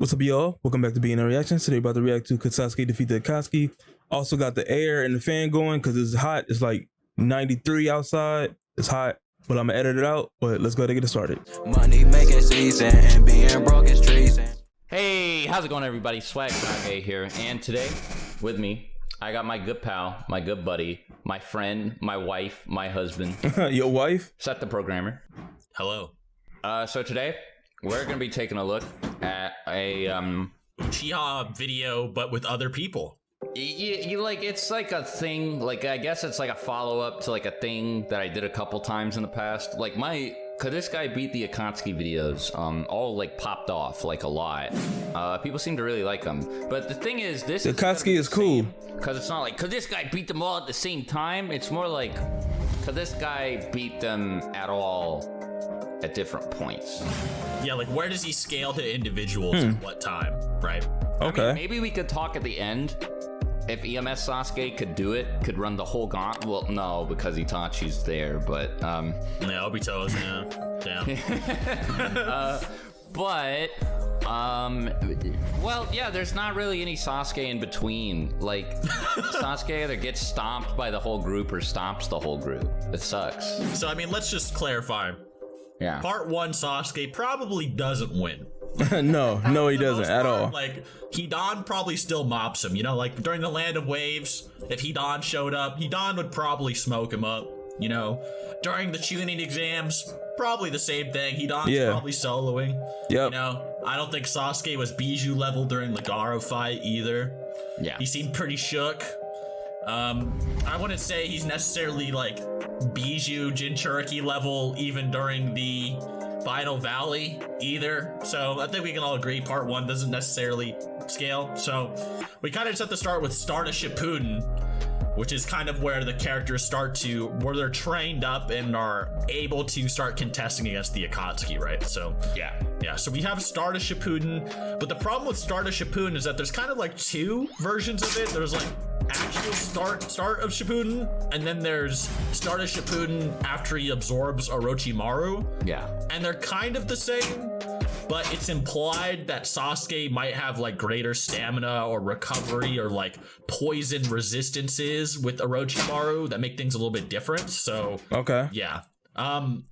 What's up, y'all? Welcome back to BNL Reactions. Today, about to react to Sasuke defeat the Akatsuki. Also got the air and the fan going because it's hot. It's like 93 outside. It's hot, but I'm gonna edit it out. But let's go ahead and get it started. Money making season and being broke is treason. Hey, how's it going, everybody? Swagkage here, and today with me, I got my good pal, my good buddy, my friend, my wife, my husband. Your wife? SethTheProgrammer. Hello. So today we're gonna be taking a look at a Uchiha video, but with other people. you like, it's like a thing, like I guess it's like a follow-up to like a thing that I did a couple times in the past. Like cause this guy beat the Akatsuki videos, all like popped off like a lot. People seem to really like them. But the thing is, the Akatsuki is cool. Cause it's not like, cause this guy beat them all at the same time. It's more like, cause this guy beat them at all at different points. Yeah, like where does he scale to individuals at what time, right? Okay. I mean, maybe we could talk at the end. If EMS Sasuke could do it, could run the whole gauntlet. Well, no, because Itachi's there, but yeah, Obito is well, yeah, there's not really any Sasuke in between. Like, Sasuke either gets stomped by the whole group or stomps the whole group. It sucks. So I mean, let's just clarify. Yeah. Part 1, Sasuke probably doesn't win. no, he doesn't at all. Like, Hidan probably still mops him, you know, like during the Land of Waves, if Hidan showed up, Hidan would probably smoke him up, you know. During the Chunin exams, probably the same thing. Hidan's probably soloing. Yep. You know, I don't think Sasuke was Bijou level during the Garo fight either. Yeah. He seemed pretty shook. I wouldn't say he's necessarily like Bijou Jinchuriki level even during the Final Valley either. So I think we can all agree part 1 doesn't necessarily scale. So we kind of just have to start with Start of Shippuden, which is kind of where the characters where they're trained up and are able to start contesting against the Akatsuki, right? So yeah, so we have Start of Shippuden, but the problem with Start of Shippuden is that there's kind of like 2 versions of it. There's like actual start of Shippuden, and then there's Start of Shippuden after he absorbs Orochimaru. Yeah. And they're kind of the same, but it's implied that Sasuke might have like greater stamina or recovery or like poison resistances with Orochimaru that make things a little bit different. So okay. Yeah.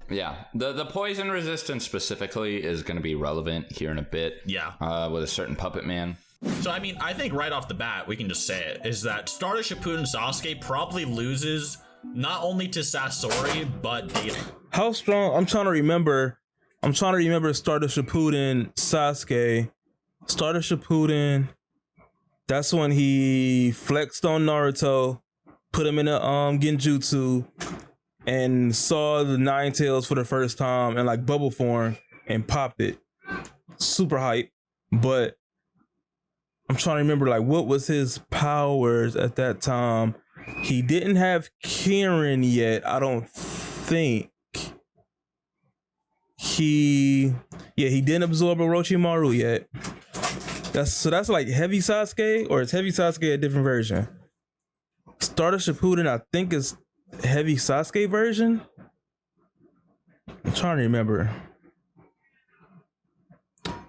Yeah, the poison resistance specifically is going to be relevant here in a bit. Yeah. With a certain puppet man. So I mean, I think right off the bat we can just say it is that Start of Shippuden Sasuke probably loses not only to Sasori but Deidara. How strong? I'm trying to remember Start of Shippuden Sasuke. Start of Shippuden. That's when he flexed on Naruto, put him in a genjutsu, and saw the Nine Tails for the first time in like bubble form and popped it. Super hype. But I'm trying to remember like what was his powers at that time. He didn't have Kirin yet, I don't think. He didn't absorb Orochimaru yet. That's like heavy Sasuke, or is heavy Sasuke a different version? Start of Shippuden, I think, is heavy Sasuke version. I'm trying to remember.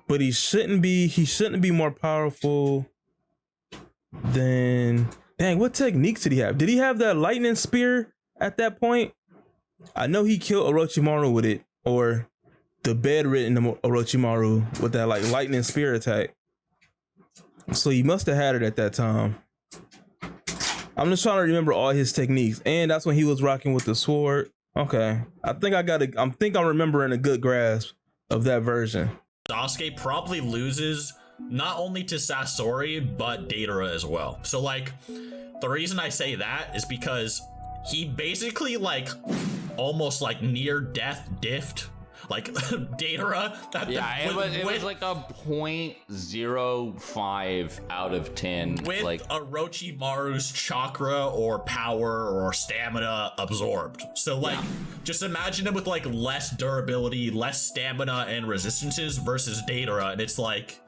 But he shouldn't be more powerful than, dang, what techniques did he have? Did he have that lightning spear at that point? I know he killed Orochimaru with it, or the bedridden Orochimaru with that like lightning spear attack. So he must have had it at that time. I'm just trying to remember all his techniques, and that's when he was rocking with the sword. Okay, I think I'm remembering a good grasp of that version. Sasuke probably loses not only to Sasori but Deidara as well. So like the reason I say that is because he basically like almost like near death diffed like Deidara. It was like a 0.05 out of 10 with like Orochimaru's chakra or power or stamina absorbed. So like just imagine him with like less durability, less stamina and resistances versus Deidara, and it's like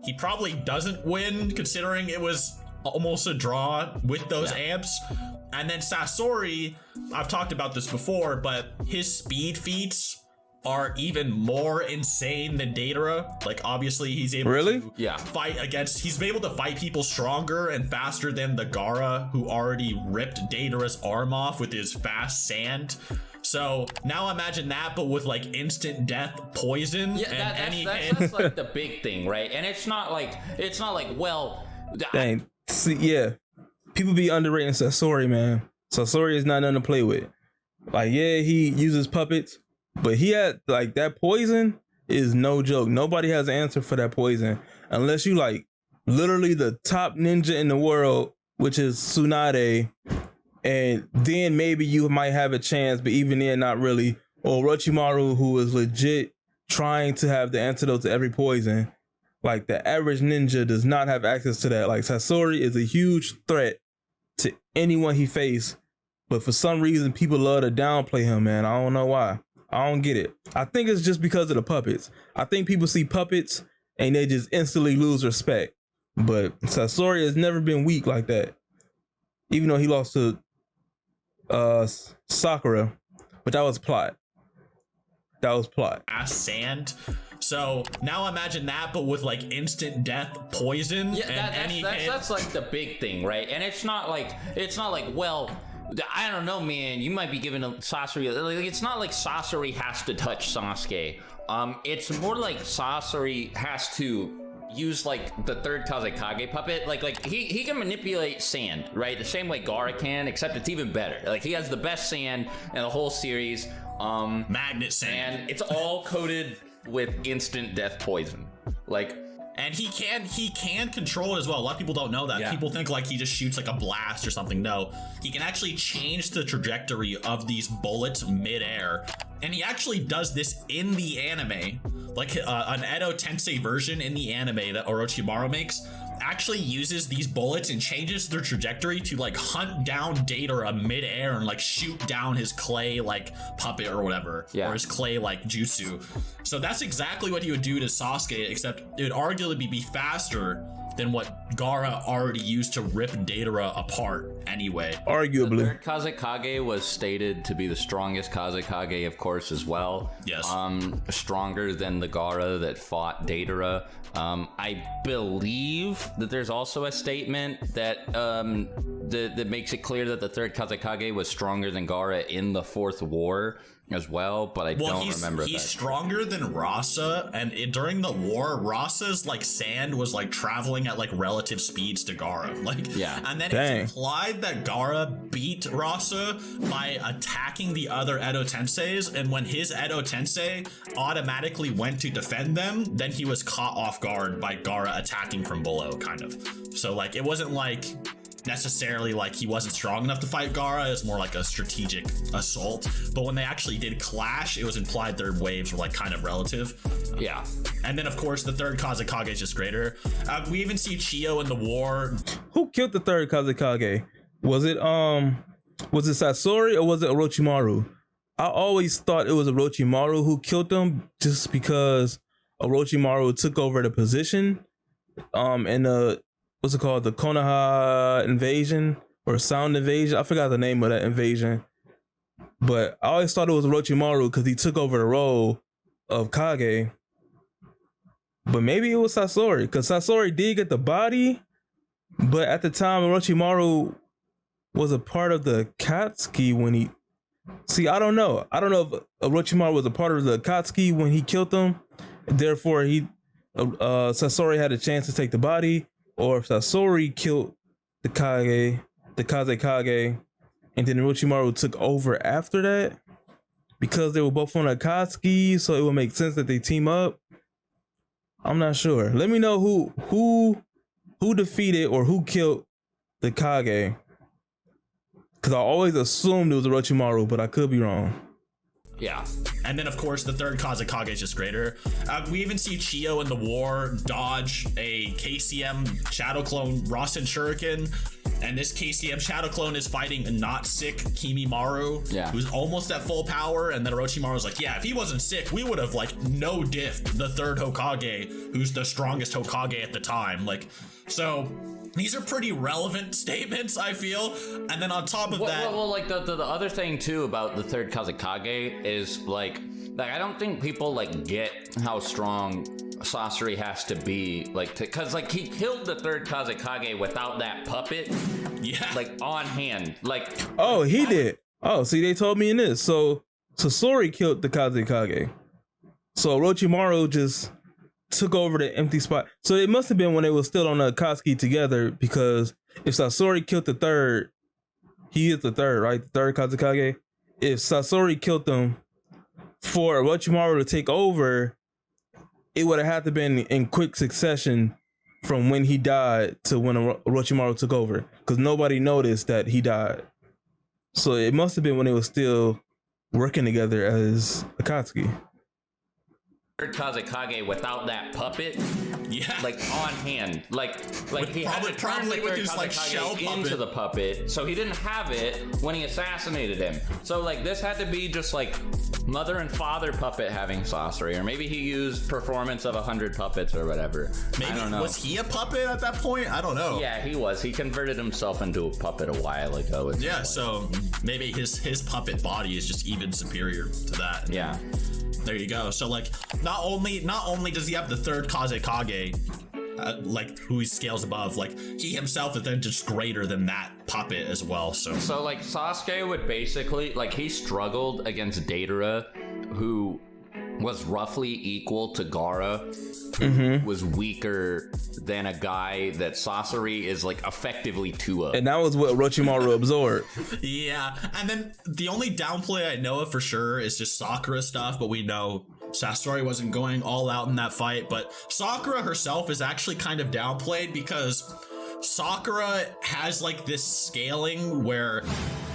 he probably doesn't win considering it was almost a draw with those amps. And then Sasori, I've talked about this before, but his speed feats are even more insane than Deidara. Like, obviously, he's able to fight against. He's able to fight people stronger and faster than the Gaara, who already ripped Deidara's arm off with his fast sand. So now imagine that, but with like instant death, poison, and that's like the big thing, right? And it's not like well, dang, see, yeah, people be underrating Sasori, man. Sasori is not nothing to play with. Like, yeah, he uses puppets, but he had like that poison is no joke. Nobody has an answer for that poison unless you like literally the top ninja in the world, which is Tsunade. And then maybe you might have a chance, but even then, not really. Or Orochimaru, who is legit trying to have the antidote to every poison. Like, the average ninja does not have access to that. Like, Sasori is a huge threat to anyone he faces. But for some reason, people love to downplay him, man. I don't know why. I don't get it. I think it's just because of the puppets. I think people see puppets and they just instantly lose respect. But Sasori has never been weak like that. Even though he lost to Sakura, but that was plot. Sand. So now imagine that, but with like instant death, poison, that's like the big thing, right? And it's not like well, I don't know, man. You might be giving a Sasori. Like, it's not like Sasori has to touch Sasuke. It's more like Sasori has to use like the third Kage puppet. Like he can manipulate sand, right? The same way Gaara can, except it's even better. Like, he has the best sand in the whole series. Magnet sand. And it's all coated with instant death poison. Like, and he can control it as well. A lot of people don't know that. People think like he just shoots like a blast or something. No, he can actually change the trajectory of these bullets mid-air. And he actually does this in the anime. Like an Edo Tensei version in the anime that Orochimaru makes actually uses these bullets and changes their trajectory to like hunt down Deidara mid-air and like shoot down his clay like puppet or whatever, or his clay like jutsu. So that's exactly what he would do to Sasuke, except it would arguably be faster than what Gaara already used to rip Deidara apart anyway. Arguably. The third Kage was stated to be the strongest Kage, of course, as well. Yes. Stronger than the Gaara that fought Deidara. I believe that there's also a statement that that makes it clear that the third Kage was stronger than Gaara in the fourth war as well, but I don't remember. He's stronger than Rasa, and during the war, Rasa's like sand was like traveling at like relative speeds to Gaara. Like, and then it's implied that Gaara beat Rasa by attacking the other Edo Tenseis, and when his Edo Tensei automatically went to defend them, then he was caught off guard by Gaara attacking from below, kind of. So like, it wasn't like necessarily like he wasn't strong enough to fight Gaara. It's more like a strategic assault, but when they actually did clash, it was implied their waves were like kind of relative. And then of course the third Kage is just greater. We even see Chiyo in the war. Who killed the third Kage? Was it Sasori or was it Orochimaru? I always thought it was Orochimaru who killed them, just because Orochimaru took over the position in the what's it called, the Konoha invasion or sound invasion. I forgot the name of that invasion, but I always thought it was Orochimaru because he took over the role of Kage. But maybe it was Sasori, because Sasori did get the body, but at the time Orochimaru was a part of the Akatsuki when he... See, I don't know if Orochimaru was a part of the Akatsuki when he killed them, therefore Sasori had a chance to take the body, or if Sasori killed the Kage, and then Orochimaru took over after that, because they were both on Akatsuki, so it would make sense that they team up. I'm not sure. Let me know who defeated or who killed the Kage, because I always assumed it was Orochimaru, but I could be wrong. Yeah. And then, of course, the third Kage is just greater. We even see Chiyo in the war dodge a KCM Shadow Clone Rasen Shuriken. And this KCM Shadow Clone is fighting a not sick Kimimaru, who's almost at full power. And then Orochimaru's like, yeah, if he wasn't sick, we would have, like, no diffed the third Hokage, who's the strongest Hokage at the time. Like, so... these are pretty relevant statements, I feel. And then on top of that... Well, like, the other thing, too, about the third Kage is, like, Like, I don't think people like get how strong Sasori has to be, like, because like he killed the third Kage without that puppet, like on hand, like. Oh, he did. Oh, see, they told me in this. So Sasori killed the Kage. So Orochimaru just took over the empty spot. So it must have been when they were still on the Akatsuki together, because if Sasori killed the third, he is the third, right? The third Kage. If Sasori killed them for Orochimaru to take over, it would have had to been in quick succession from when he died to when Orochimaru took over, because nobody noticed that he died. So it must have been when they were still working together as Akatsuki. Kage without that puppet, like on hand, like he had to turn with his like shell into the puppet, so he didn't have it when he assassinated him. So like this had to be just like mother and father puppet having Sasori, or maybe he used performance of 100 puppets or whatever. Maybe I don't know. Was he a puppet at that point? I don't know. Yeah, he was. He converted himself into a puppet a while ago. Yeah, so maybe his puppet body is just even superior to that. Yeah. There you go. So like, not only does he have the third Kage, like who he scales above, like he himself is then just greater than that puppet as well. So like Sasuke would basically, like, he struggled against Deidara, who was roughly equal to Gaara, who was weaker than a guy that Sasori is like effectively two of. And that was what Orochimaru absorbed. Yeah, and then the only downplay I know of for sure is just Sakura stuff, but we know Sasori wasn't going all out in that fight. But Sakura herself is actually kind of downplayed, because Sakura has like this scaling where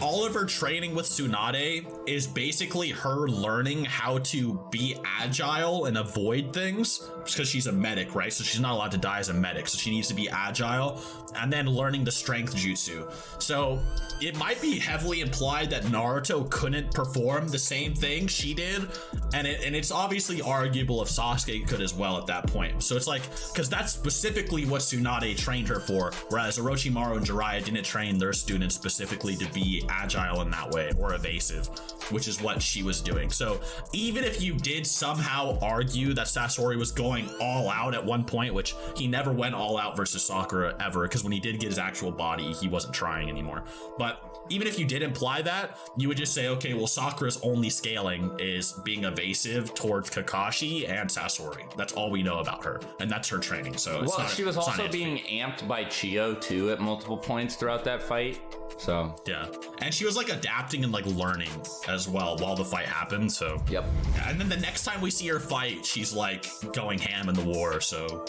all of her training with Tsunade is basically her learning how to be agile and avoid things, because she's a medic, right? So she's not allowed to die as a medic, so she needs to be agile, and then learning the strength jutsu. So it might be heavily implied that Naruto couldn't perform the same thing she did, and it's obviously arguable if Sasuke could as well at that point. So it's like, because that's specifically what Tsunade trained her for, whereas Orochimaru and Jiraiya didn't train their students specifically to be agile in that way or evasive, which is what she was doing. So even if you did somehow argue that Sasori was going all out at one point, which he never went all out versus Sakura ever, because when he did get his actual body, he wasn't trying anymore. But even if you did imply that, you would just say, okay, well, Sakura's only scaling is being evasive towards Kakashi and Sasori. That's all we know about her, and that's her training. So it's not, she was also being amped by Chiyo too at multiple points throughout that fight. So yeah, and she was like adapting and like learning as well while the fight happened. So yep. And then the next time we see her fight, she's like going ham in the war. So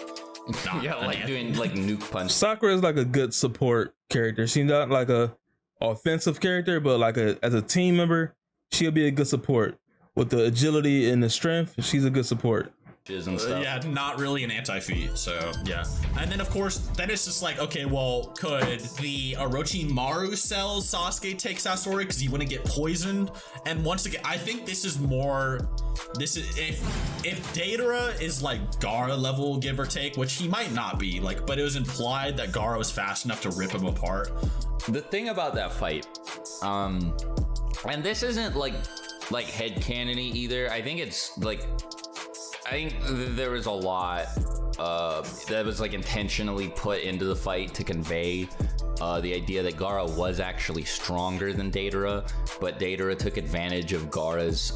yeah, like doing like nuke punch. Sakura is like a good support character. She's not like a offensive character, but like as a team member, she'll be a good support. With the agility and the strength, she's a good support. And stuff. Yeah, not really an anti-feat, so yeah. And then of course, then it's just like, okay, well, could the Orochimaru cells Sasuke take Sasori because he wouldn't get poisoned? And once again, I think this is if Deidara is like Gaara level, give or take, which he might not be, like, but it was implied that Gaara was fast enough to rip him apart. The thing about that fight, and this isn't like headcanon-y either. I think it's like, I think there was a lot that was like intentionally put into the fight to convey the idea that Gaara was actually stronger than Deidara, but Deidara took advantage of Gaara's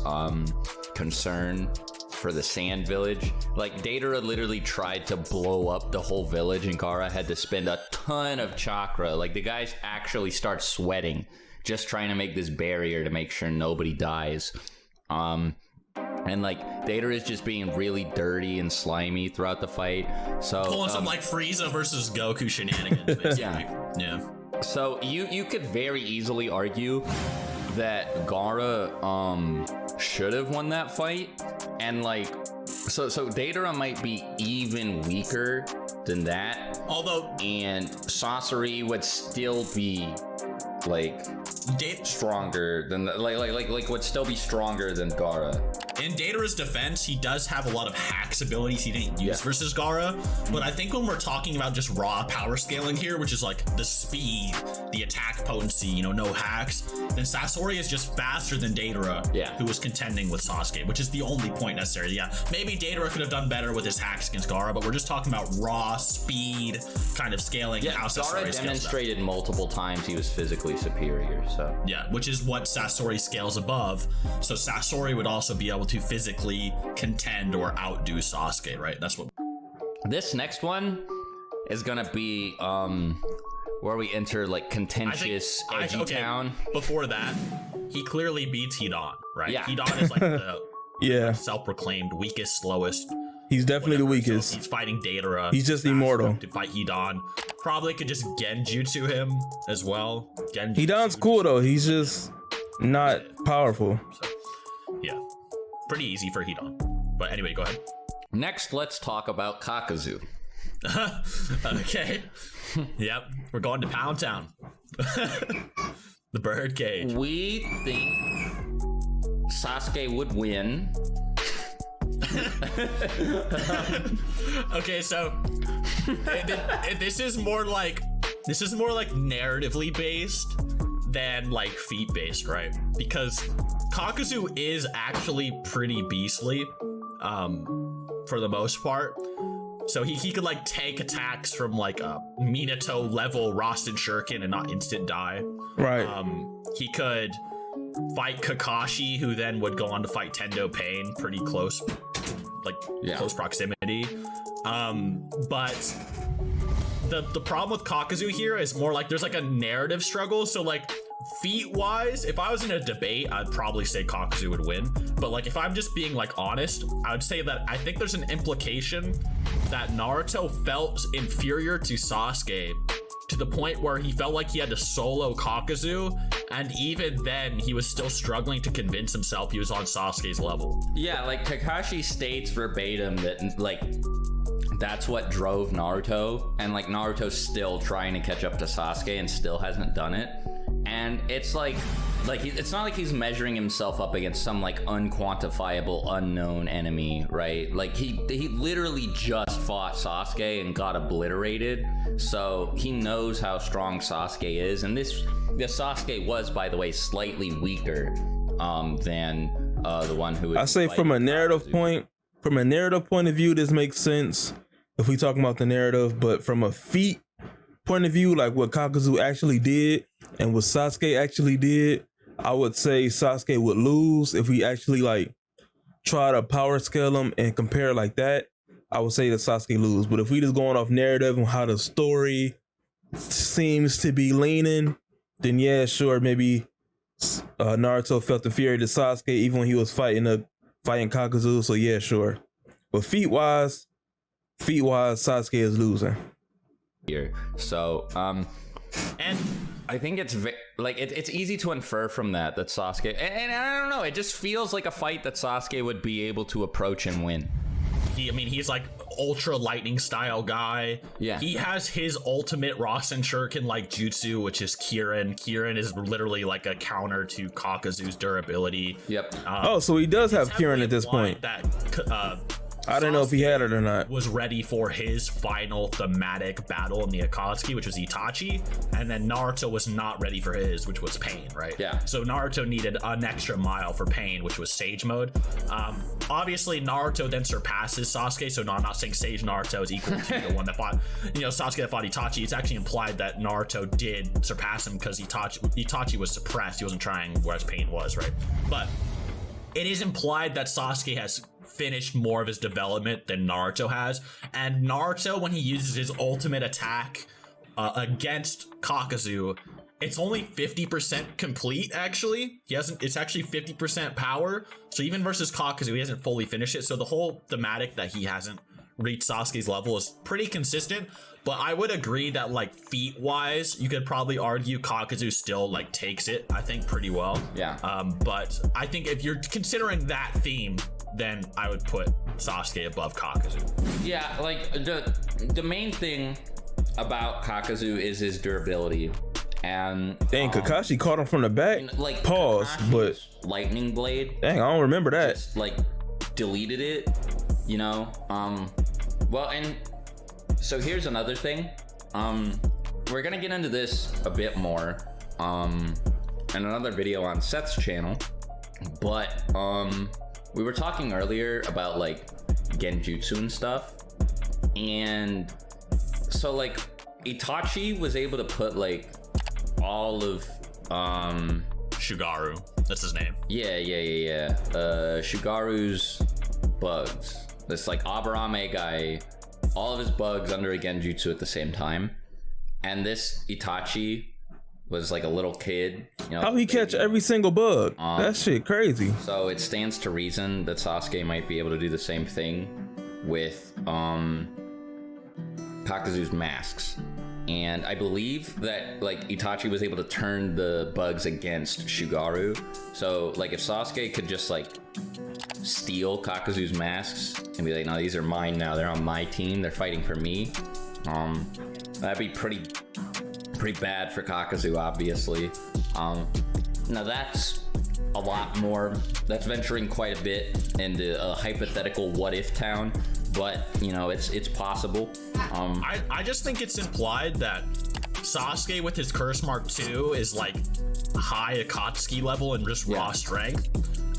concern for the sand village. Like, Deidara literally tried to blow up the whole village, and Gaara had to spend a ton of chakra. Like, the guys actually start sweating just trying to make this barrier to make sure nobody dies. And like, Deidara is just being really dirty and slimy throughout the fight. So pulling some like Frieza versus Goku shenanigans, basically. Yeah. So you could very easily argue that Gaara should have won that fight, and like, so Deidara might be even weaker than that. Although, and Sasori would still be like stronger than like would still be stronger than Gaara. in Deidara's defense, he does have a lot of hacks abilities he didn't use versus Gaara. But I think when we're talking about just raw power scaling here, which is like the speed, the attack potency, you know, no hacks, then Sasori is just faster than Deidara, who was contending with Sasuke, which is the only point necessary. Yeah, maybe Deidara could have done better with his hacks against Gaara, but we're just talking about raw speed kind of scaling. Yeah, Gaara demonstrated multiple times he was physically superior, so. Yeah, which is what Sasori scales above. So Sasori would also be able to physically contend or outdo Sasuke, right? That's what. This next one is gonna be where we enter like contentious edgy town. Before that, he clearly beats Hidan, right? Yeah. Hidan is like the self-proclaimed weakest, slowest. He's definitely the weakest. So he's fighting Deidara. He's just immortal. To fight Hidan. Probably could just genjutsu him as well. Hidan's cool though. He's just not powerful. So, yeah, pretty easy for Hidan. But anyway, go ahead. Next, let's talk about Kakuzu. Okay. Yep, we're going to Pound Town. The bird cage. We think Sasuke would win. Okay, so this is more like narratively based than like feat based, right? Because Kakuzu is actually pretty beastly for the most part. So he could like take attacks from like a Minato level Rasen Shuriken and not instant die. Right. He could fight Kakashi, who then would go on to fight Tendo Pain pretty close, like close proximity. But the problem with Kakuzu here is more like there's like a narrative struggle. So like feat wise, if I was in a debate, I'd probably say Kakuzu would win. But like if I'm just being like honest, I would say that I think there's an implication that Naruto felt inferior to Sasuke to the point where he felt like he had to solo Kakuzu, and even then he was still struggling to convince himself he was on Sasuke's level. Yeah, like Kakashi states verbatim that like that's what drove Naruto, and like Naruto's still trying to catch up to Sasuke and still hasn't done it. And it's like it's not like he's measuring himself up against some like unquantifiable unknown enemy, right? Like he literally just fought Sasuke and got obliterated, so he knows how strong Sasuke is. And this Sasuke was, by the way, slightly weaker than the one who would. I say from a narrative point of view, this makes sense if we talking about the narrative, but from a feat point of view, like what Kakuzu actually did and what Sasuke actually did, I would say Sasuke would lose. If we actually like try to power scale him and compare like that, I would say that Sasuke lose. But if we just going off narrative and how the story seems to be leaning, then yeah, sure, maybe Naruto felt inferior to Sasuke even when he was fighting Kakuzu. So yeah, sure. But feat wise, Sasuke is losing. Here. So, and I think it's it's easy to infer from that Sasuke, and I don't know, it just feels like a fight that Sasuke would be able to approach and win. He's like ultra lightning style guy. Yeah. He has his ultimate Rasen Shuriken like jutsu, which is Kirin. Kirin is literally like a counter to Kakuzu's durability. Yep. So he does have Kirin at this point. That I don't know if he had it or not. Was ready for his final thematic battle in the Akatsuki, which was Itachi, and then Naruto was not ready for his, which was Pain, right? Yeah. So Naruto needed an extra mile for Pain, which was Sage Mode. Obviously, Naruto then surpasses Sasuke, so no, I'm not saying Sage Naruto is equal to the one that fought, Sasuke that fought Itachi. It's actually implied that Naruto did surpass him because Itachi was suppressed. He wasn't trying, whereas Pain was, right? But it is implied that Sasuke has finished more of his development than Naruto has, and Naruto, when he uses his ultimate attack against Kakuzu, it's only 50% complete. Actually, it's actually 50% power. So even versus Kakuzu, he hasn't fully finished it. So the whole thematic that he hasn't reached Sasuke's level is pretty consistent. But I would agree that like feat wise, you could probably argue Kakuzu still like takes it, I think, pretty well. Yeah. But I think if you're considering that theme, then I would put Sasuke above Kakuzu. Yeah, like the main thing about Kakuzu is his durability. And dang, Kakashi caught him from the back. Like pause, Kakashi's but lightning blade. Dang, I don't remember that. Just, like deleted it, you know. Well, and so here's another thing. We're gonna get into this a bit more in another video on Seth's channel, but we were talking earlier about like genjutsu and stuff, and so like Itachi was able to put like all of Shugaru, that's his name. Yeah. Shugaru's bugs. This like Aburame guy, all of his bugs under a genjutsu at the same time. And this Itachi was like a little kid. You know, How he catch every single bug? That shit crazy. So it stands to reason that Sasuke might be able to do the same thing with Kakuzu's masks. And I believe that like Itachi was able to turn the bugs against Shugaru. So like if Sasuke could just like steal Kakuzu's masks and be like, no, these are mine now. They're on my team. They're fighting for me. That'd be pretty bad for Kakuzu, obviously. Now that's a lot more. That's venturing quite a bit into a hypothetical what-if town. But you know, it's possible. I just think it's implied that Sasuke with his curse mark 2 is like high Akatsuki level and just raw strength.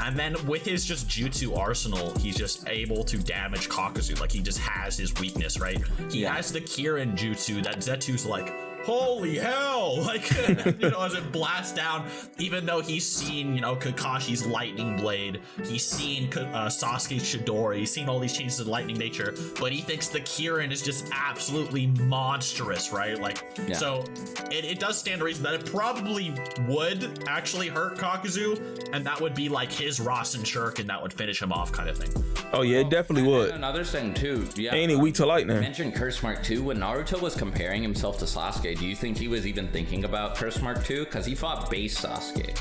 And then with his just jutsu arsenal, he's just able to damage Kakuzu. Like he just has his weakness, right? He has the Kirin jutsu that Zetsu's like, holy hell, like, you know, as it blasts down, even though he's seen, you know, Kakashi's lightning blade, he's seen Sasuke's Chidori, he's seen all these changes in lightning nature, but he thinks the Kirin is just absolutely monstrous, right? Like, so it does stand to reason that it probably would actually hurt Kakuzu, and that would be like his Rasen Shuriken that would finish him off kind of thing. Oh yeah, it definitely would. Another thing too, Ain't he weak to lightning? Mentioned Curse Mark 2. When Naruto was comparing himself to Sasuke, do you think he was even thinking about Curse Mark 2? Because he fought base Sasuke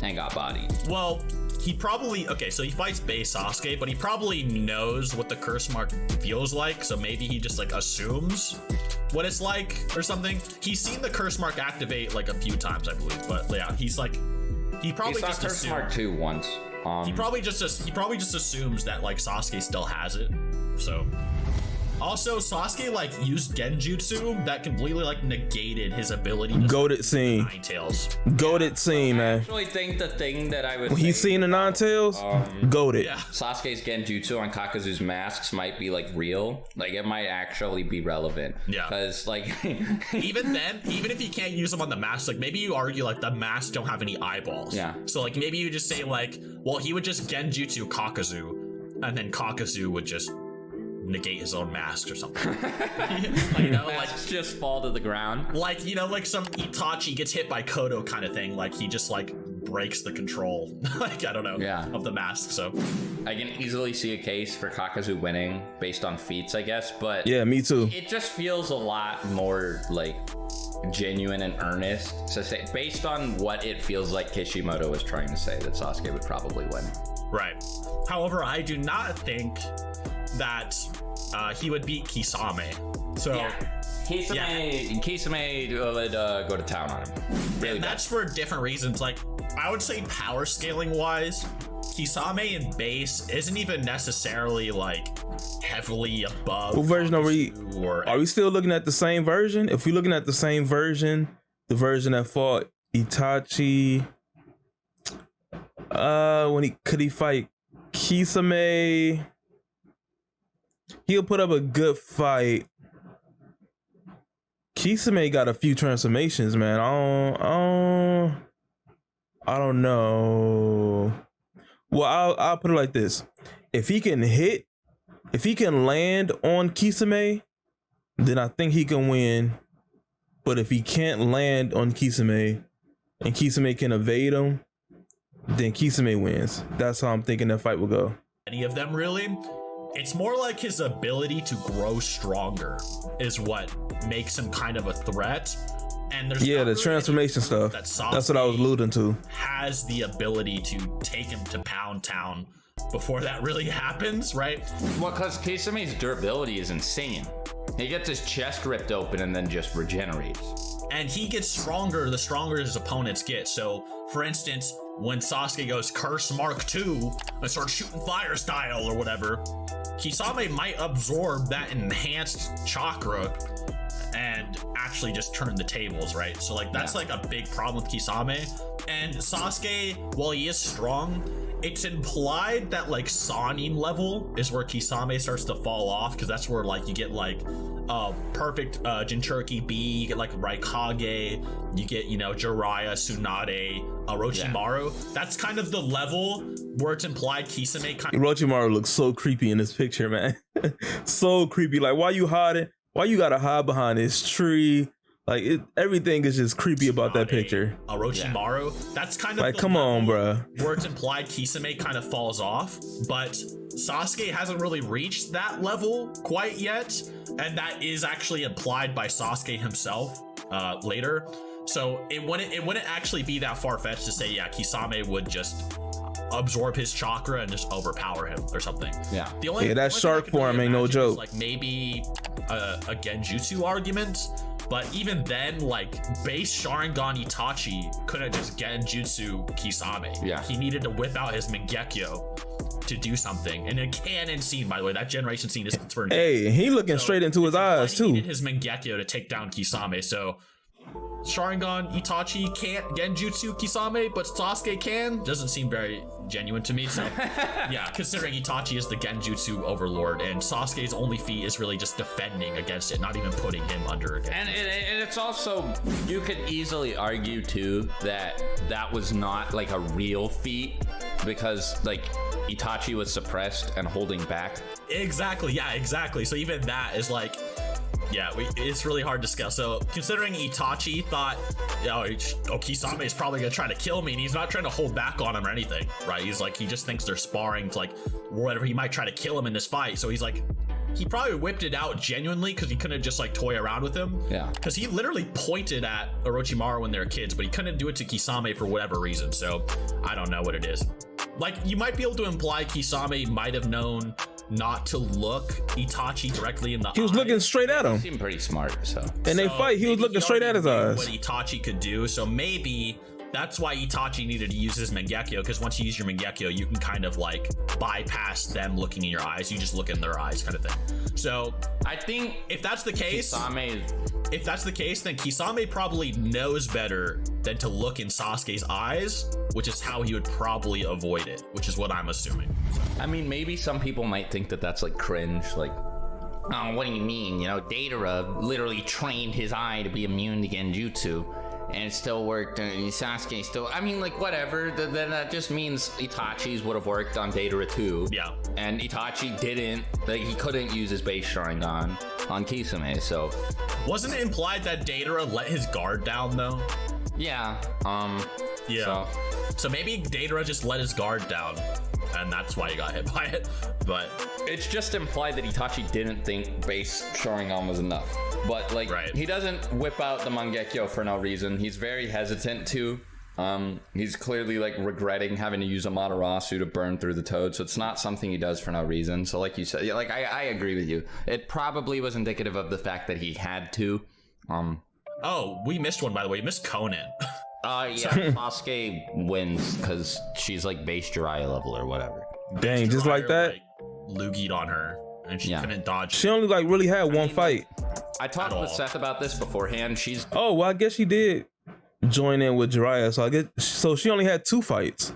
and got bodied. Well, he probably, okay, so he fights base Sasuke, but he probably knows what the Curse Mark feels like, so maybe he just like assumes what it's like or something. He's seen the Curse Mark activate like a few times, I believe, but yeah, he's like, he probably saw just Curse Mark 2 once. He probably just assumes that like Sasuke still has it. So also Sasuke like used genjutsu that completely like negated his ability to Goated scene. Nine Tails. Goated scene, I man. actually think the thing that I would When he's seen the Nine Tails, goated. Yeah. Sasuke's genjutsu on Kakuzu's masks might be like real. Like it might actually be relevant. Yeah. Because like Even then, even if you can't use them on the masks, like maybe you argue like the masks don't have any eyeballs. Yeah. So like maybe you just say like, well, he would just genjutsu Kakuzu, and then Kakuzu would just negate his own mask or something. Like, you know, like just fall to the ground. like, you know, like some Itachi gets hit by Kodo kind of thing. Like he just like breaks the control, like I don't know, of the mask. So I can easily see a case for Kakuzu winning based on feats, I guess, but Yeah, me too. it just feels a lot more like genuine and earnest to say, based on what it feels like Kishimoto was trying to say, that Sasuke would probably win. right. However, I do not think that he would beat Kisame. So Kisame would go to town on him. Really and that's for different reasons. Like I would say power scaling wise, Kisame in base isn't even necessarily like heavily above. What version are we? Or Are we still looking at the same version? If we're looking at the same version, the version that fought Itachi, could he fight Kisame? He'll put up a good fight. Kisame got a few transformations, man. I don't know. Well, I'll put it like this: if he can land on Kisame, then I think he can win. But if he can't land on Kisame, and Kisame can evade him, then Kisame wins. That's how I'm thinking that fight will go. any of them really. It's more like his ability to grow stronger is what makes him kind of a threat. And there's the transformation stuff. That's what I was alluding to. Has the ability to take him to Pound Town before that really happens, right? Well, because Kisame's durability is insane. He gets his chest ripped open and then just regenerates. And he gets stronger the stronger his opponents get. So, for instance, when Sasuke goes Curse Mark 2 and starts shooting fire style or whatever, Kisame might absorb that enhanced chakra and actually just turn the tables, right? So like that's like a big problem with Kisame. And Sasuke, while he is strong, it's implied that like Sannin level is where Kisame starts to fall off, because that's where like you get like perfect Jinchuriki B, you get like Raikage, you get, you know, Jiraiya, Tsunade, Orochimaru. That's kind of the level where it's implied Kisame kind of... Orochimaru looks so creepy in this picture, man. So creepy. Like, why you hiding? Why you gotta hide behind this tree? Like, everything is just creepy about that picture. Orochimaru. That's kind of like, come on, bro. Where it's implied Kisame kind of falls off, but Sasuke hasn't really reached that level quite yet, and that is actually implied by Sasuke himself later. So it wouldn't actually be that far-fetched to say, yeah, Kisame would just absorb his chakra and just overpower him or something. Yeah. The only that shark form ain't no joke. like maybe a Genjutsu argument, but even then, like base Sharingan Itachi couldn't just Genjutsu Kisame. Yeah. He needed to whip out his Mangekyo to do something. And a canon scene, by the way, that generation scene is for Hey, he looking straight into his eyes too. He needed his Mangekyo to take down Kisame, so Sharingan Itachi can't Genjutsu Kisame, but Sasuke can. Doesn't seem very genuine to me. So yeah, considering Itachi is the Genjutsu overlord and Sasuke's only feat is really just defending against it, not even putting him under a Genjutsu. And it's also, you could easily argue too that that was not like a real feat, because like Itachi was suppressed and holding back. Exactly, yeah, exactly. So even that is like, yeah, it's really hard to scale. So considering Itachi thought, Kisame is probably gonna try to kill me, and he's not trying to hold back on him or anything, right? He's like, he just thinks they're sparring to like whatever, he might try to kill him in this fight. So he's like, he probably whipped it out genuinely because he couldn't just like toy around with him. Yeah. Because he literally pointed at Orochimaru when they were kids, but he couldn't do it to Kisame for whatever reason. So I don't know what it is. Like, you might be able to imply Kisame might have known not to look Itachi directly in the eye. He was looking straight at him. He seemed pretty smart, so. And they fight, he was looking straight at his eyes. What Itachi could do, so maybe that's why Itachi needed to use his Mangekyo, because once you use your Mangekyo, you can kind of like bypass them looking in your eyes. You just look in their eyes, kind of thing. So I think if that's the case, Kisame, then Kisame probably knows better than to look in Sasuke's eyes, which is how he would probably avoid it, which is what I'm assuming. I mean, maybe some people might think that that's like cringe, like, oh, what do you mean? You know, Deidara literally trained his eye to be immune to Genjutsu, and it still worked, and Sasuke still, I mean, like, whatever, then that just means Itachi's would have worked on Deidara too. Yeah. And Itachi didn't, like, he couldn't use his base Sharingan on Kisame, so. Wasn't it implied that Deidara let his guard down, though? Yeah, yeah. So maybe Deidara just let his guard down, and that's why he got hit by it. But it's just implied that Itachi didn't think base Sharingan was enough. But like, he doesn't whip out the Mangekyo for no reason. He's very hesitant to. He's clearly like regretting having to use Amaterasu to burn through the toad. So it's not something he does for no reason. So like you said, like I agree with you. It probably was indicative of the fact that he had to. Oh, we missed one, by the way. We missed Konan. Yeah, Sasuke wins because she's like base Jiraiya level or whatever. Dang, just like that? Like, Lugi'd on her, and she couldn't dodge. She only like really had one fight. I talked with Seth about this beforehand. She's... Oh, well, I guess she did join in with Jiraiya. So I guess, so she only had 2 fights.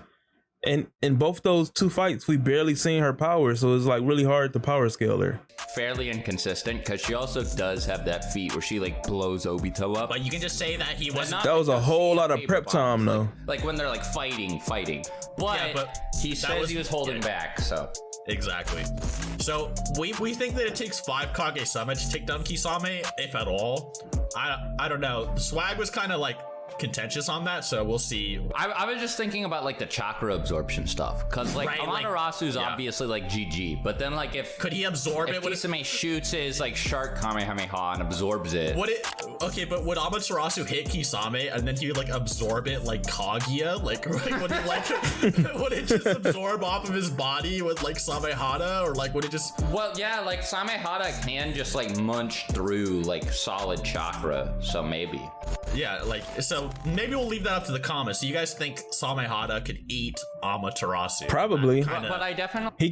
And in both those 2 fights, we barely seen her power. So it's like really hard to power scale her. Fairly inconsistent, because she also does have that feat where she like blows Obito up. But you can just say that he wasn't. That was a whole lot of prep time, though. Like when they're like fighting. But he says he was holding back, so. Exactly. So we think that it takes 5 Kage Summit to take down Kisame, if at all. I don't know. Swag was kind of like contentious on that, so we'll see. I was just thinking about like the chakra absorption stuff, because like Amaterasu is obviously like GG, but then like if could he absorb it? Kisame shoots his like shark Kamehameha and absorbs it. Okay, but would Amaterasu hit Kisame and then he would like absorb it like Kaguya? Like would it like would it just absorb off of his body with like Samehada, or like would it just? Well, yeah, like Samehada can just like munch through like solid chakra, so maybe. Yeah, like, so maybe we'll leave that up to the comments. Do you guys think Samehada could eat Amaterasu? Probably. But I definitely He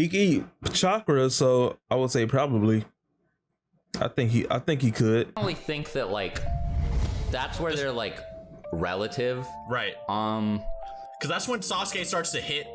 can eat chakra, so I would say probably. I think he could. think that like that's where they're like relative. Right. Because that's when Sasuke starts to hit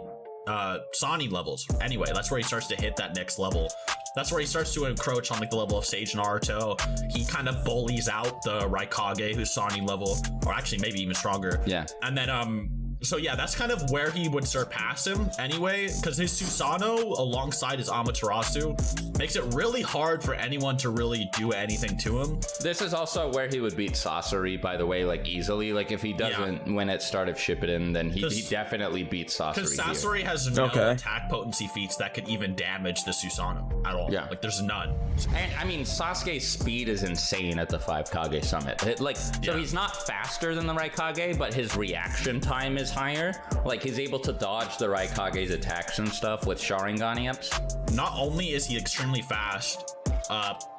Sani levels. Anyway, that's where he starts to hit that next level. That's where he starts to encroach on like the level of Sage Naruto. He kind of bullies out the Raikage, who's Sani level, or actually maybe even stronger. Yeah. And then so yeah, that's kind of where he would surpass him anyway, because his Susanoo alongside his Amaterasu makes it really hard for anyone to really do anything to him. This is also where he would beat Sasori, by the way, like easily. Like if he doesn't win at start of Shippuden, then he definitely beats Sasori. Because Sasori has no attack potency feats that could even damage the Susanoo at all. Yeah. Like there's none. And I mean, Sasuke's speed is insane at the 5 Kage summit. So he's not faster than the Raikage, but his reaction time is higher. Like he's able to dodge the Raikage's attacks and stuff with Sharingan amps. Not only is he extremely fast,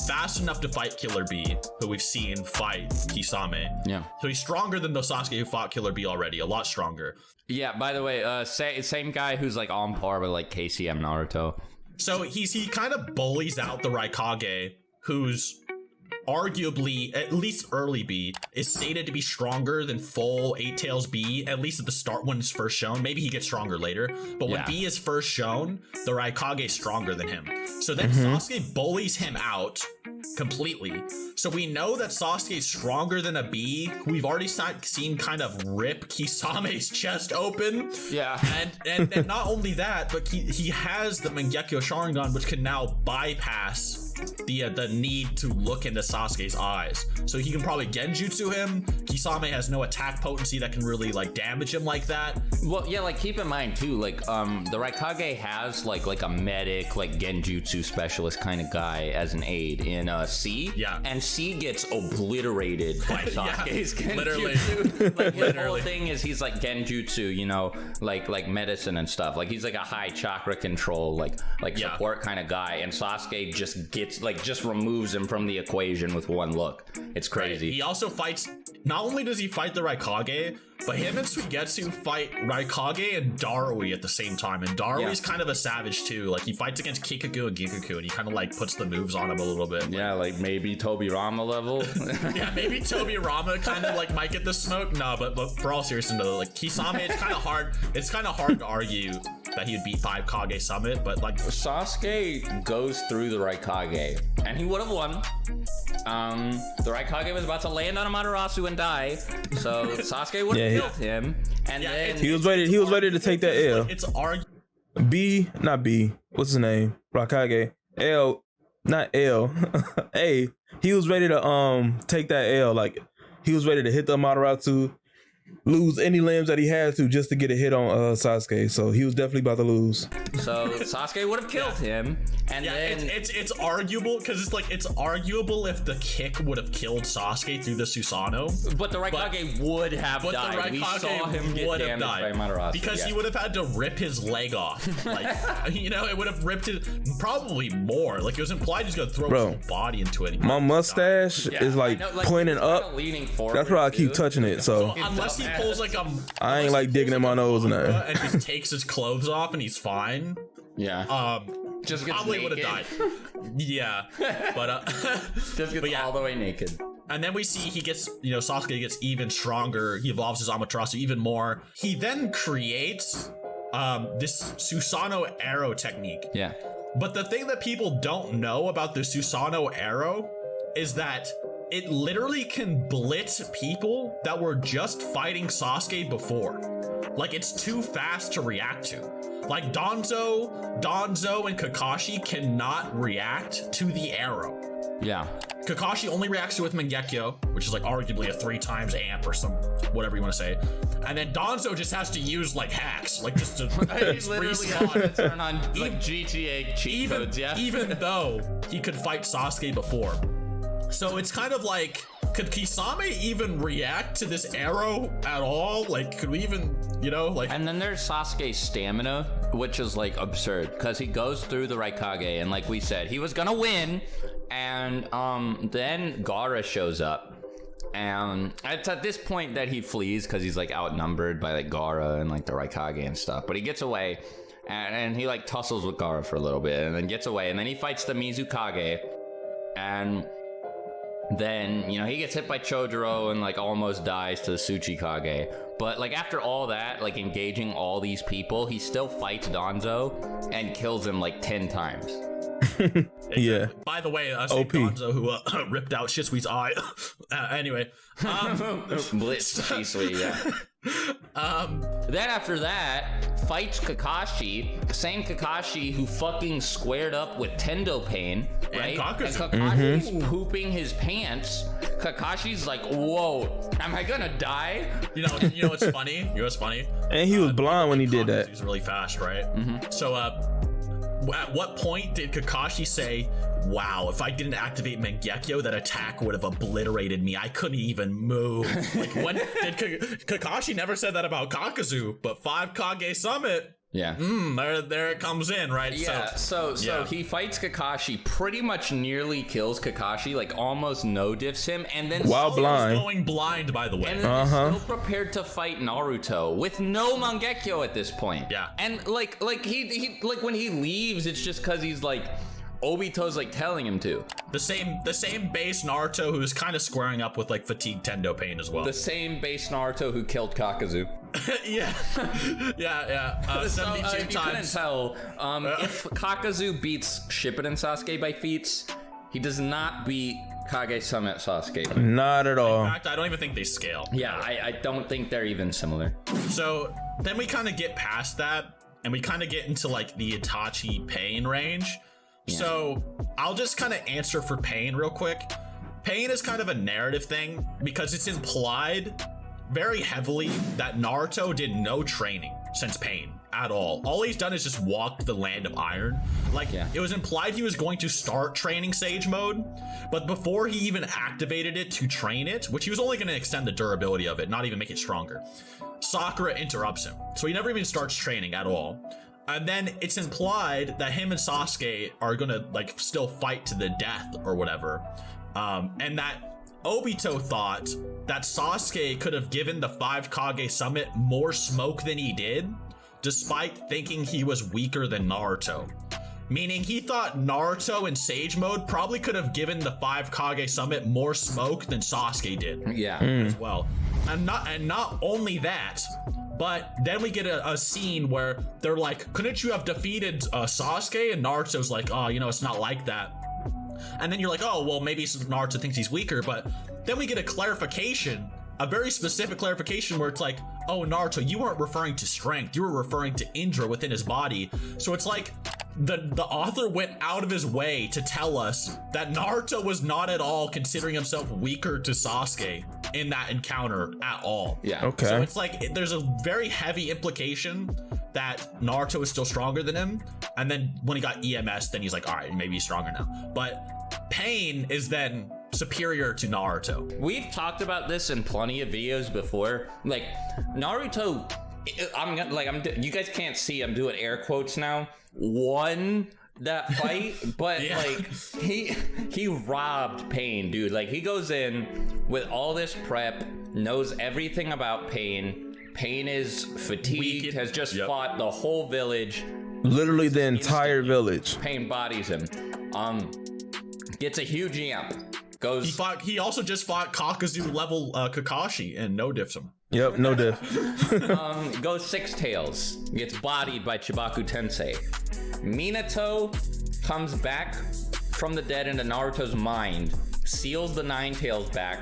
fast enough to fight Killer Bee, who we've seen fight Kisame. Yeah. So he's stronger than the Sasuke who fought Killer Bee already, a lot stronger. Yeah, by the way, same guy who's like on par with like KCM Naruto. So he kind of bullies out the Raikage, who's arguably, at least early B, is stated to be stronger than full 8 Tails B, at least at the start when it's first shown. Maybe he gets stronger later, but when B is first shown, the Raikage is stronger than him. So then Sasuke bullies him out completely. So we know that Sasuke is stronger than a B. We've already seen kind of rip Kisame's chest open. Yeah. And not only that, but he has the Mangekyo Sharingan, which can now bypass the need to look into Sasuke's eyes. So he can probably Genjutsu him. Kisame has no attack potency that can really like damage him like that. Well, yeah, like keep in mind too, like the Raikage has like a medic, like Genjutsu specialist kind of guy as an aid in C. Yeah. And C gets obliterated by Sasuke's Genjutsu. Literally. Like his whole thing is he's like Genjutsu, you know, like medicine and stuff. Like he's like a high chakra control, like support kind of guy, and Sasuke just removes him from the equation with one look. It's crazy. Right. He also fights. Not only does he fight the Raikage, but him and Suigetsu fight Raikage and Darui at the same time. And Darui's kind of a savage too. Like he fights against Kikaku and Gikaku, and he kind of like puts the moves on him a little bit. Yeah, like maybe Tobirama level. Yeah, maybe Tobirama kind of like might get the smoke. No, but for all seriousness though, like Kisame, it's kind of hard. It's kind of hard to argue that he would beat 5 Kage Summit, but like Sasuke goes through the Raikage, and he would have won. The Raikage was about to land on Amaterasu and die, so Sasuke would have killed him. And then he was ready to take that L. It's not B. What's his name? Raikage. L, not L. A. He was ready to take that L. Like he was ready to hit the Amaterasu, lose any limbs that he had to just to get a hit on Sasuke. So he was definitely about to lose. So Sasuke would have killed him, and then it's arguable because it's arguable if the kick would have killed Sasuke through the Susanoo. But the Raikage would have died. The We Raikage saw him get would have damaged died by Amaterasu because he would have had to rip his leg off. Like you know, it would have ripped it probably more. Like it was implied he's gonna throw his whole body into it. My mustache is like pointing up. Leaning forward. That's why I keep touching it. So unless he pulls like I ain't like digging in my nose and that. And just takes his clothes off and he's fine. Yeah. Just probably would have died. Yeah. But just gets all the way naked. And then we see he gets, Sasuke gets even stronger. He evolves his Amaterasu even more. He then creates this Susanoo arrow technique. Yeah. But the thing that people don't know about the Susanoo arrow is that it literally can blitz people that were just fighting Sasuke before. Like, it's too fast to react to. Like, Danzo, and Kakashi cannot react to the arrow. Yeah. Kakashi only reacts to it with Mangekyo, which is like arguably a 3 times amp or some whatever you want to say. And then Danzo just has to use like hacks, like just to respawn. Turn on like GTA cheat codes, yeah. Even though he could fight Sasuke before. So it's kind of like, could Kisame even react to this arrow at all? Like, could we even, like... And then there's Sasuke's stamina, which is like absurd, because he goes through the Raikage, and like we said, he was gonna win, And then Gaara shows up. And it's at this point that he flees because he's like outnumbered by like Gaara and like the Raikage and stuff. But he gets away and he like tussles with Gaara for a little bit and then gets away. And then he fights the Mizukage. And then, you know, he gets hit by Chojuro and like almost dies to the Tsuchikage. But like after all that, like engaging all these people, he still fights Danzo and kills him like 10 times. Yeah. By the way, OP. Gonzo who ripped out Shisui's eye. Anyway, Blitz Shisui, yeah. Then after that, fights Kakashi, same Kakashi who fucking squared up with Tendo Pain, right? And Kakuzu. Kakashi's pooping his pants. Kakashi's like, whoa, am I gonna die? You know what's funny? You know what's funny? And he was blind when he did that. He's really fast, right? So, at what point did Kakashi say, wow, if I didn't activate Mangekyo, that attack would have obliterated me. I couldn't even move. Like, when did Kakashi never said that about Kakuzu, but 5 Kage Summit. Yeah. There it comes in, right? Yeah, so he fights Kakashi, pretty much nearly kills Kakashi, like almost no diffs him, and then While blind. going blind, by the way. And then he's still prepared to fight Naruto with no Mangekyo at this point. Yeah. And like he like when he leaves, it's just because he's like Obito's like telling him to. The same base Naruto who's kind of squaring up with like fatigued Tendo Pain as well. The same base Naruto who killed Kakuzu. yeah. 72 if you couldn't times. tell, if Kakuzu beats Shippuden Sasuke by feats, he does not beat Kage Summit Sasuke. Not at all. In fact, I don't even think they scale. Yeah, I don't think they're even similar. So then we kind of get past that and we kind of get into like the Itachi Pain range. Yeah. So I'll just kind of answer for Pain real quick. Pain is kind of a narrative thing because it's implied very heavily that Naruto did no training since Pain at all. All he's done is just walk the land of iron. Like, It was implied he was going to start training Sage Mode, but before he even activated it to train it, which he was only going to extend the durability of it, not even make it stronger, Sakura interrupts him. So he never even starts training at all. And then it's implied that him and Sasuke are gonna like still fight to the death or whatever. And that Obito thought that Sasuke could have given the 5 Kage Summit more smoke than he did, despite thinking he was weaker than Naruto. Meaning he thought Naruto in Sage Mode probably could have given the 5 Kage Summit more smoke than Sasuke did. Yeah. As well. And not only that, but then we get a scene where they're like, couldn't you have defeated Sasuke? And Naruto's like, oh, it's not like that. And then you're like, oh, well, maybe Naruto thinks he's weaker. But then we get a clarification, a very specific clarification where it's like, oh, Naruto, you weren't referring to strength. You were referring to Indra within his body. So it's like the author went out of his way to tell us that Naruto was not at all considering himself weaker to Sasuke in that encounter at all. Yeah. Okay. So it's like there's a very heavy implication that Naruto is still stronger than him. And then when he got EMS, then he's like, all right, maybe he's stronger now. But Pain is then superior to Naruto. We've talked about this in plenty of videos before. Like Naruto, you guys can't see, I'm doing air quotes now, won that fight, but like he robbed Pain, dude. Like he goes in with all this prep, knows everything about Pain. Pain is fatigued, has just fought the whole village. Literally the entire village. Pain bodies him. Gets a huge amp. He also just fought Kakuzu level Kakashi and no diffs him. Yep, no diff. Goes 6 tails. Gets bodied by Chibaku Tensei. Minato comes back from the dead into Naruto's mind, seals the 9 tails back,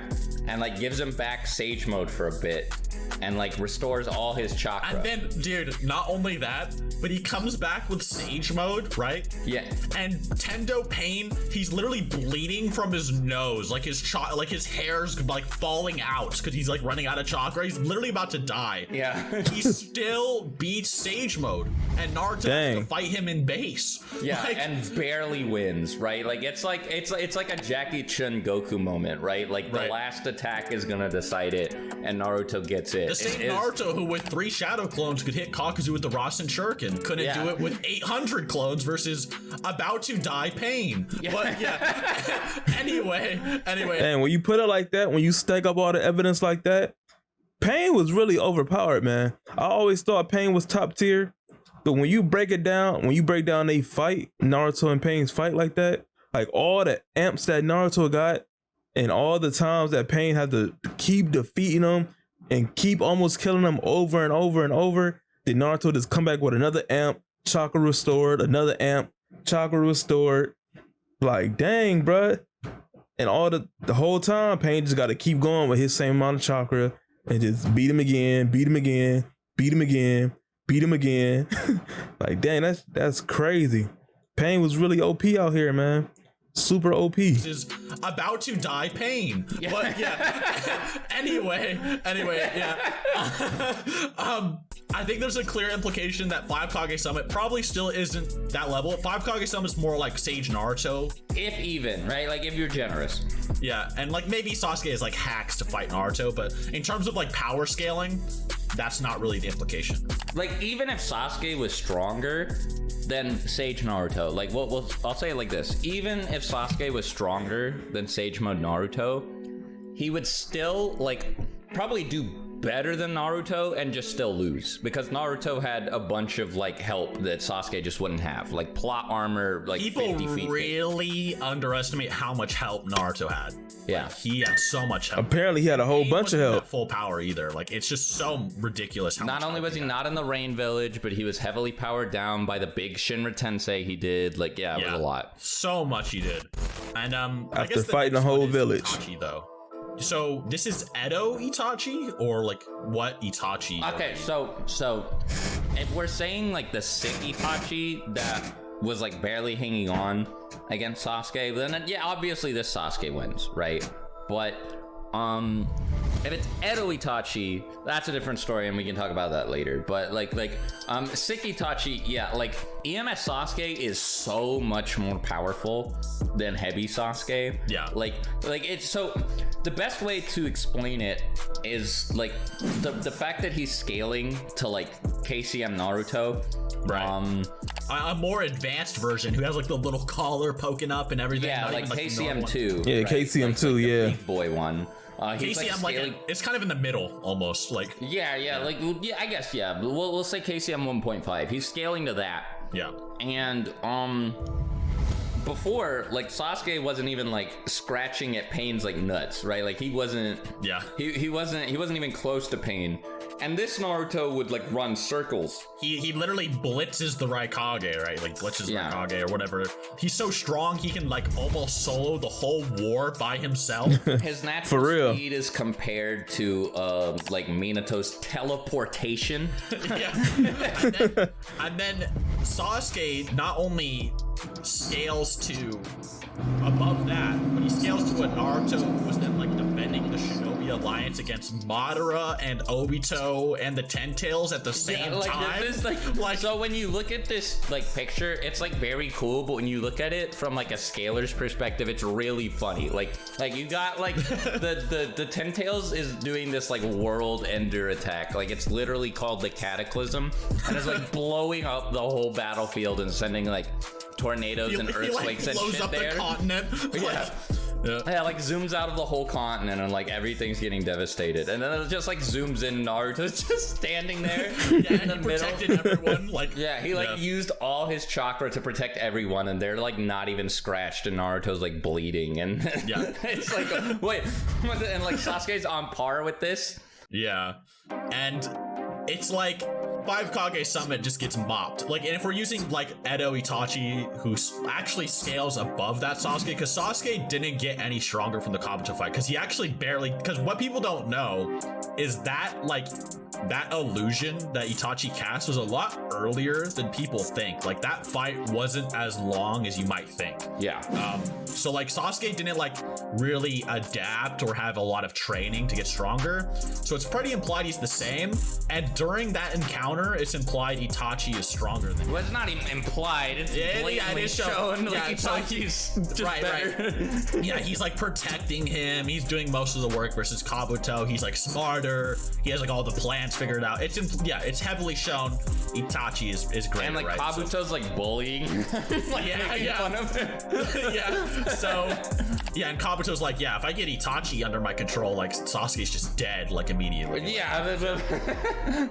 and like gives him back Sage Mode for a bit, and like restores all his chakra. And then, dude, not only that, but he comes back with Sage Mode, right? Yeah. And Tendo Pain, he's literally bleeding from his nose, like his hair's like falling out because he's like running out of chakra. He's literally about to die. Yeah. He still beats Sage Mode, and Naruto has to fight him in base. Yeah, like, and barely wins, right? Like it's like a Jackie Chun Goku moment, right? Like the last attack is gonna decide it, and Naruto gets it. The same Naruto who with 3 shadow clones could hit Kakuzu with the Rasen Shuriken couldn't do it with 800 clones versus about to die Pain. But yeah. anyway. And when you put it like that, when you stack up all the evidence like that, Pain was really overpowered, man. I always thought Pain was top tier, but when you break it down, they fight, Naruto and Pain's fight like that, like all the amps that Naruto got and all the times that Pain had to keep defeating them and keep almost killing them over and over and over, then Naruto just come back with another amp, chakra restored, another amp, chakra restored. Like, dang, bruh. And all the whole time, Pain just got to keep going with his same amount of chakra and just beat him again, beat him again, beat him again, beat him again. Like, dang, that's crazy. Pain was really OP out here, man. Super OP. Is about to die Pain. Yeah. But yeah. anyway, yeah. I think there's a clear implication that 5 Kage Summit probably still isn't that level. 5 Kage Summit is more like Sage Naruto. If even, right? Like if you're generous. Yeah, and like maybe Sasuke is like hacks to fight Naruto, but in terms of like power scaling, that's not really the implication. Like even if Sasuke was stronger than Sage Naruto, like I'll say it like this: even if Sasuke was stronger than Sage Mode Naruto, he would still like probably do better than Naruto and just still lose, because Naruto had a bunch of like help that Sasuke just wouldn't have, like plot armor, like people 50 feet. Really underestimate how much help Naruto had. Yeah, like, he had so much help. Apparently he had a whole bunch of help. At full power either. Like it's just so ridiculous how not only was he not in the Rain Village, but he was heavily powered down by the big Shinra Tensei he did. Like it was a lot. So much he did. And after I guess fighting the whole village. Itachi, though. So this is Edo Itachi, or like what Itachi? Okay, so if we're saying like the sick Itachi that was like barely hanging on against Sasuke, then yeah, obviously this Sasuke wins, right? But if it's Edo Itachi, that's a different story, and we can talk about that later. But sick Itachi, yeah, like EMS Sasuke is so much more powerful than heavy Sasuke. Yeah, like it's so. The best way to explain it is like the fact that he's scaling to like KCM Naruto. Right. A more advanced version who has like the little collar poking up and everything. Yeah, like KCM 2. Yeah, right? KCM 2, like yeah. Big boy one. KCM like it's kind of in the middle almost, like I guess we'll say KCM 1.5. He's scaling to that. Yeah. And before, like Sasuke wasn't even like scratching at Pain's like nuts, right? Like he wasn't. Yeah. He wasn't even close to Pain. And this Naruto would like run circles. He literally blitzes the Raikage, right? Like blitzes Raikage or whatever. He's so strong he can like almost solo the whole war by himself. His natural speed is compared to like Minato's teleportation. Yeah. and then Sasuke not only scales to above that, but he scales to a Naruto who was then like defending the Shinobi Alliance against Madara and Obito and the Ten Tails at the same time. This is like so when you look at this like picture, it's like very cool, but when you look at it from like a scaler's perspective, it's really funny. Like you got like the Ten Tails is doing this like world ender attack. Like it's literally called the Cataclysm, and it's like blowing up the whole battlefield and sending like tornadoes and earthquakes and shit there. The continent. Yeah, like zooms out of the whole continent and like everything's getting devastated, and then it just like zooms in. Naruto's just standing there in the middle. Everyone, like he used all his chakra to protect everyone, and they're like not even scratched, and Naruto's like bleeding, and it's like wait, and like Sasuke's on par with this. Yeah, and it's like 5 Kage Summit just gets mopped. Like, and if we're using like Edo Itachi, who actually scales above that Sasuke, because Sasuke didn't get any stronger from the Kabuto fight, because he actually barely, because what people don't know is that like that illusion that Itachi cast was a lot earlier than people think. Like that fight wasn't as long as you might think. Yeah. So like Sasuke didn't like really adapt or have a lot of training to get stronger. So it's pretty implied he's the same. And during that encounter, it's implied Itachi is stronger than him. Well, it's not even implied. It's blatantly it is shown. yeah, Like Itachi's just right, better. Right. Yeah, he's like protecting him. He's doing most of the work versus Kabuto. He's like smarter. He has like all the plans figured out. It's heavily shown Itachi is great. And like right? Kabuto's like bullying. Like making fun of him. Yeah. So yeah, and Kabuto's like, yeah, if I get Itachi under my control, like Sasuke's just dead like immediately. Yeah,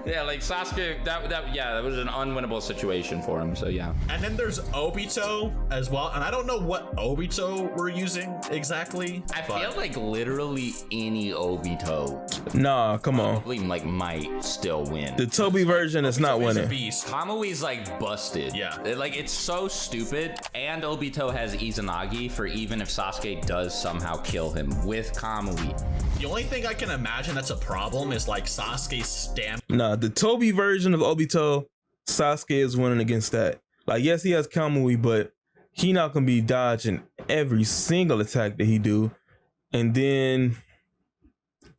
yeah, like Sasuke, that was an unwinnable situation for him. So yeah. And then there's Obito as well, and I don't know what Obito we're using exactly. I feel like literally any Obito Nah, come on. probably like might still win. The Toby version is not Obito's a winning. beast. Kamui's like busted. Yeah. Like it's so stupid. And Obito has Izanagi for even if Sasuke does somehow kill him with Kamui. The only thing I can imagine that's a problem is like Sasuke's stamina. Nah, the Toby version of Obito, Sasuke is winning against that. Like, yes, he has Kamui, but he not gonna be dodging every single attack that he do. And then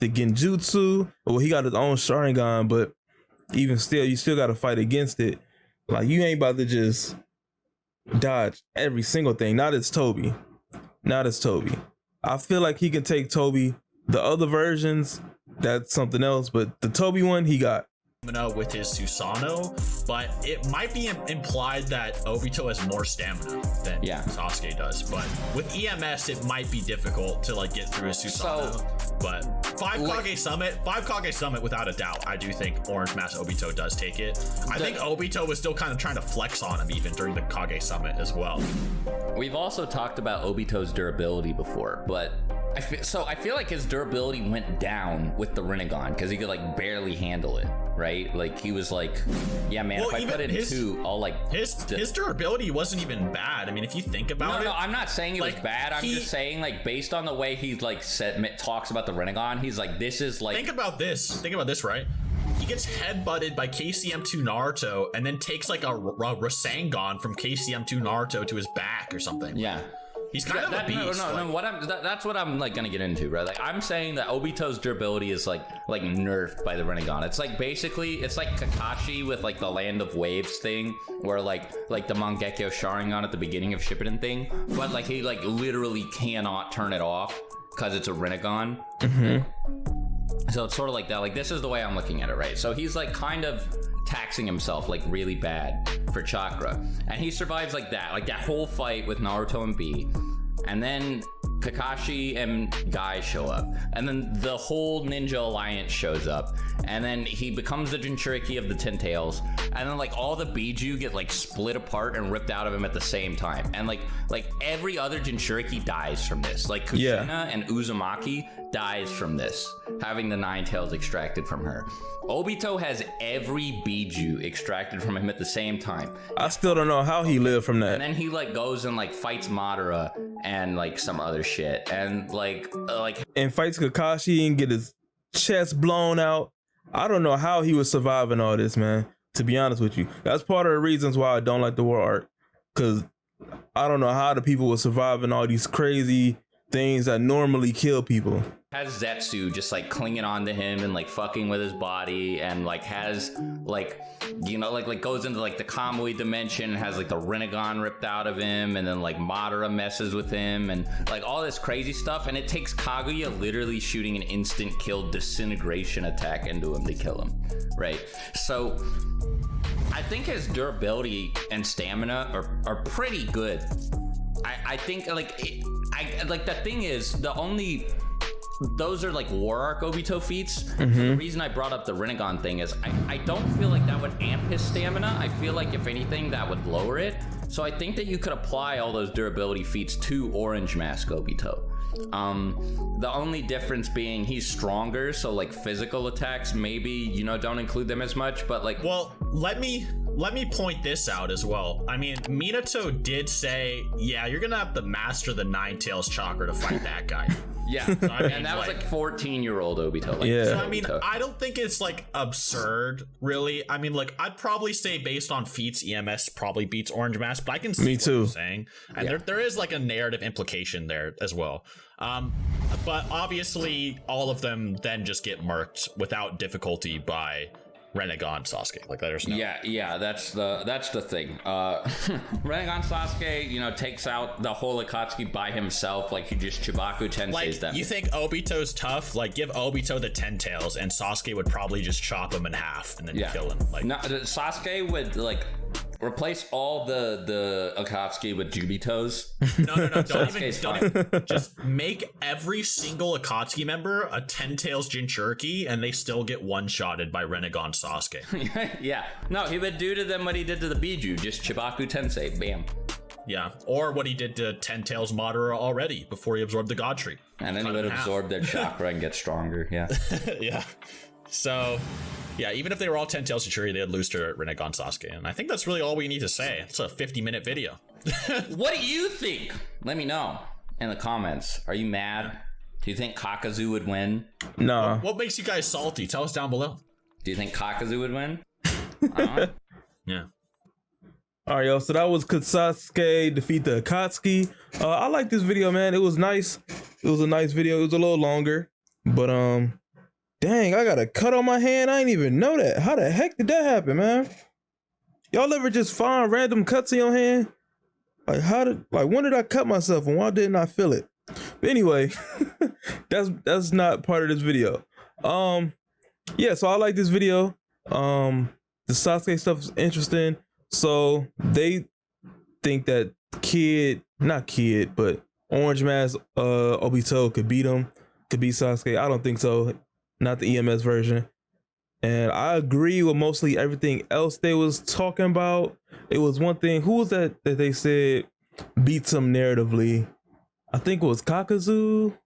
the Genjutsu, well, he got his own Sharingan, but even still, you still gotta fight against it. Like, you ain't about to just dodge every single thing. Not as Toby. Not as Toby. I feel like he can take Toby. The other versions, that's something else, but the Toby one, he got. With his Susanoo, but it might be implied that Obito has more stamina than Sasuke does. But with EMS, it might be difficult to like get through his Susanoo. But five Kage Summit without a doubt. I do think Orange Mask Obito does take it. I think Obito was still kind of trying to flex on him even during the Kage Summit as well. We've also talked about Obito's durability before, but I feel like his durability went down with the Rinnegan because he could like barely handle it, right? Like he was like, yeah, man, if I put it in two, I'll like his durability wasn't even bad. I mean, if you think about it, no, I'm not saying it was bad. I'm just saying like based on the way he like talks about the Rinnegan, he's like, this is like. Think about this, right? He gets headbutted by KCM2 Naruto and then takes like a Rasengan from KCM2 Naruto to his back or something. Yeah. He's kind of a beast. That's what I'm like gonna get into, right? Like I'm saying that Obito's durability is like nerfed by the Rinnegan. It's like basically it's like Kakashi with like the Land of Waves thing, where like the Mangekyo Sharingan at the beginning of Shippuden thing, but like he like literally cannot turn it off because it's a Rinnegan. So it's sort of like that. Like this is the way I'm looking at it, right? So he's like kind of taxing himself like really bad for chakra, and he survives like that whole fight with Naruto and B, and then Kakashi and Guy show up, and then the whole Ninja Alliance shows up, and then he becomes the Jinchuriki of the Ten Tails, and then like all the Biju get like split apart and ripped out of him at the same time, and like every other Jinchuriki dies from this. Like Kushina and Uzumaki dies from this, having the Nine Tails extracted from her. Obito has every Biju extracted from him at the same time. I still don't know how he lived from that. And then he like goes and like fights Madara and like some other shit, and like and fights Kakashi and get his chest blown out. I don't know how he was surviving all this, man. To be honest with you, that's part of the reasons why I don't like the war arc, because I don't know how the people were surviving all these crazy things that normally kill people. Has Zetsu just like clinging on to him and like fucking with his body, and like has like, you know, like goes into like the Kamui dimension and has like the Rinnegan ripped out of him, and then like Madara messes with him and like all this crazy stuff, and it takes Kaguya literally shooting an instant kill disintegration attack into him to kill him, right? So I think his durability and stamina are pretty good. I think like the thing is, those are like war arc Obito feats. The reason I brought up the Rinnegan thing is I don't feel like that would amp his stamina. I feel like if anything that would lower it. So I think that you could apply all those durability feats to Orange Mask Obito. The only difference being he's stronger, so like physical attacks maybe, you know, don't include them as much, but like, well, let me point this out as well. I mean, Minato did say, yeah, you're gonna have to master the Nine Tails chakra to fight that guy. Yeah, So, I mean, and that was like 14-year-old Obito. Like, Yeah. So I mean, Obito. I don't think it's like absurd, really. I mean, like I'd probably say based on feats, EMS probably beats Orange Mask, but I can see Me what too. you're saying, and there is like a narrative implication there as well. But obviously, all of them then just get murked without difficulty by Rinnegan Sasuke. Like there's no. Yeah, that's the thing. Rinnegan Sasuke, you know, takes out the whole Akatsuki by himself. Like, he just Chibaku Tenseis Like, them. you think Obito's tough? Like, give Obito the 10 tails, and Sasuke would probably just chop him in half and then kill him. Like, no, Sasuke would like replace all the Akatsuki with Jubitos. no, Sasuke's don't even. Just make every single Akatsuki member a 10 tails Jinchuriki, and they still get one-shotted by Rinnegan Sasuke. Yeah, no, he would do to them what he did to the Biju, just Chibaku Tensei, bam. Yeah, or what he did to 10 tails Madara already before he absorbed the God Tree. And then he Cut would in half. absorb their chakra and get stronger. Yeah. Yeah. So, yeah, even if they were all 10 tails Jinchuriki, they'd lose to Rinnegan Sasuke. And I think that's really all we need to say. It's a 50-minute video. What do you think? Let me know in the comments. Are you mad? Do you think Kakuzu would win? Nah. What makes you guys salty? Tell us down below. Do you think Kakuzu would win? Yeah. All right, yo. So that was could Sasuke defeat the Akatsuki. I like this video, man. It was nice. It was a nice video. It was a little longer, but dang, I got a cut on my hand. I didn't even know that. How the heck did that happen, man? Y'all ever just find random cuts in your hand? Like when did I cut myself and why didn't I feel it? But anyway, that's not part of this video. Yeah, so I like this video. The Sasuke stuff is interesting. So they think that but Orange Mask Obito could beat him, could beat Sasuke. I don't think so. Not the EMS version. And I agree with mostly everything else they was talking about. It was one thing. Who was that they said beats him narratively? I think it was Kakuzu.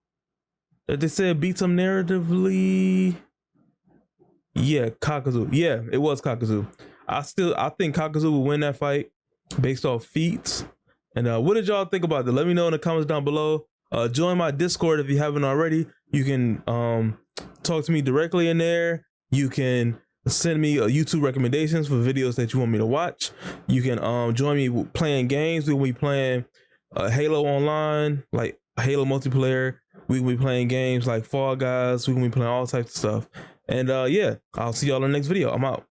That they said beats him narratively. Yeah, Kakuzu. Yeah, it was Kakuzu. I think Kakuzu will win that fight based off feats. And what did y'all think about that? Let me know in the comments down below. Join my Discord if you haven't already. You can talk to me directly in there. You can send me YouTube recommendations for videos that you want me to watch. You can join me playing games. We'll be playing Halo Online, like Halo multiplayer. We will be playing games like Fall Guys. We will be playing all types of stuff. And yeah, I'll see y'all in the next video. I'm out.